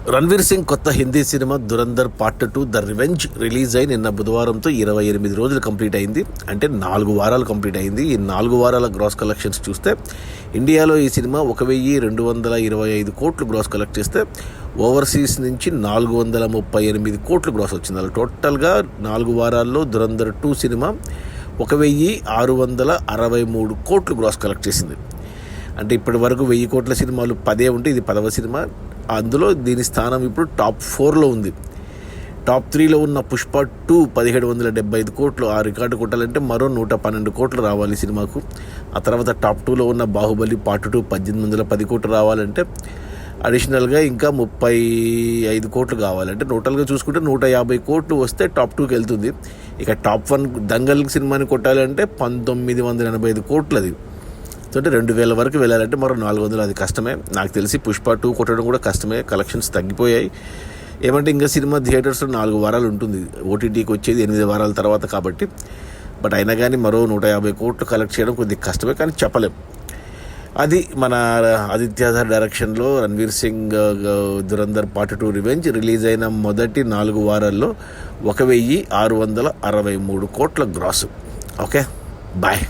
రణ్వీర్ సింగ్ కొత్త Hindi cinema Dhurandhar part 2 the revenge release అయి నిన్న బుధవారంతో 28 రోజులు కంప్లీట్ అయింది. అంటే 4 వారాలు కంప్లీట్ అయింది. ఈ 4 వారాల గ్రాస్ కలెక్షన్స్ చూస్తే ఇండియాలో ఈ సినిమా 1225 కోట్లు గ్రాస్ కలెక్ట్ చేస్తే ఓవర్సీస్ నుంచి 438 కోట్లు గ్రాస్ వచ్చింది. అలా టోటల్గా 4 వారాల్లో దురంధర్ 2 సినిమా 1663 కోట్లు గ్రాస్ కలెక్ట్ చేసింది. అంటే ఇప్పటి వరకు 1000 కోట్ల సినిమాలు 10 ఉంటే ఇది 10వ సినిమా. అందులో దీని స్థానం ఇప్పుడు టాప్ 4లో ఉంది. టాప్ 3లో ఉన్న పుష్ప 2 1775 కోట్లు. ఆ రికార్డు కొట్టాలంటే మరో 112 కోట్లు రావాలి సినిమాకు. ఆ తర్వాత టాప్ 2లో ఉన్న బాహుబలి పార్ట్ 2 1810 కోట్లు రావాలంటే అడిషనల్గా ఇంకా 35 కోట్లు కావాలంటే టోటల్గా చూసుకుంటే 150 కోట్లు వస్తే టాప్ 2కి వెళ్తుంది. ఇక టాప్ 1 దంగల్ సినిమాని కొట్టాలంటే 1985 కోట్లు. అది అంటే 2000 వరకు వెళ్ళాలంటే మరో 400. అది కష్టమే. నాకు తెలిసి పుష్ప 2 కొట్టడం కూడా కష్టమే. కలెక్షన్స్ తగ్గిపోయాయి. ఏమంటే ఇంకా సినిమా థియేటర్స్లో 4 వారాలు ఉంటుంది. ఓటీటీకి వచ్చేది 8 వారాల తర్వాత కాబట్టి. బట్ అయినా కానీ మరో 150 కోట్లు కలెక్ట్ చేయడం కొద్దిగా కష్టమే, కానీ చెప్పలేం. అది మన ఆదిత్యధర్ డైరెక్షన్లో Ranveer Singh Dhurandhar part 2 revenge release అయిన మొదటి 4 వారాల్లో 1663 కోట్ల గ్రాసు. Okay, bye.